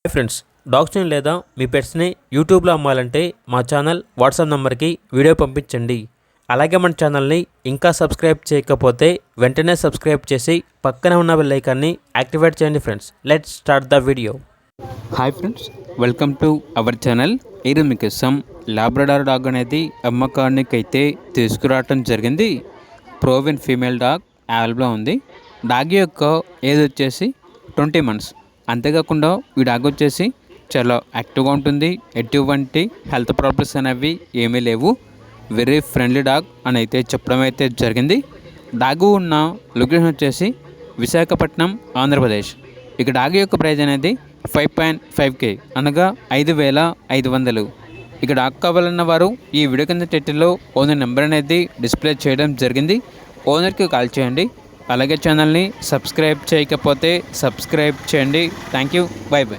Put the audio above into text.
Hi friends, డాగ్స్ని లేదా మీ పెట్స్ని యూట్యూబ్లో అమ్మాలంటే మా ఛానల్ వాట్సాప్ నెంబర్కి వీడియో పంపించండి. అలాగే మన ఛానల్ని ఇంకా సబ్స్క్రైబ్ చేయకపోతే వెంటనే సబ్స్క్రైబ్ చేసి పక్కనే ఉన్న బెల్ ఐకాన్ని యాక్టివేట్ చేయండి. Friends, let's start the video. Hi friends, welcome to our channel. ఈరోజు మీకోసం లాబ్రడార్ డాగ్ అనేది అమ్మకానికి అయితే తీసుకురావటం జరిగింది. ప్రోవిన్ ఫీమేల్ డాగ్ అవైలబుల్గా ఉంది. డాగ్ యొక్క ఏజ్ వచ్చేసి 20 months. అంతేకాకుండా ఈ డాగ్ వచ్చేసి చాలా యాక్టివ్గా ఉంటుంది. ఎటువంటి హెల్త్ ప్రాబ్లమ్స్ అనేవి ఏమీ లేవు. వెరీ ఫ్రెండ్లీ డాగ్ అని అయితే చెప్పడం అయితే జరిగింది. డాగ్ ఉన్న లొకేషన్ వచ్చేసి విశాఖపట్నం, ఆంధ్రప్రదేశ్. ఇక డాగ్ యొక్క ప్రైజ్ అనేది 5.5K అనగా 5,500. ఇక డాగ్ కావాలన్న వారు ఈ వీడియో కింద టైటిల్లో ఓనర్ నెంబర్ అనేది డిస్ప్లే చేయడం జరిగింది. ఓనర్కి కాల్ చేయండి. అలాగే ఛానల్ని సబ్స్క్రైబ్ చేయకపోతే సబ్స్క్రైబ్ చేయండి. Thank you. By by.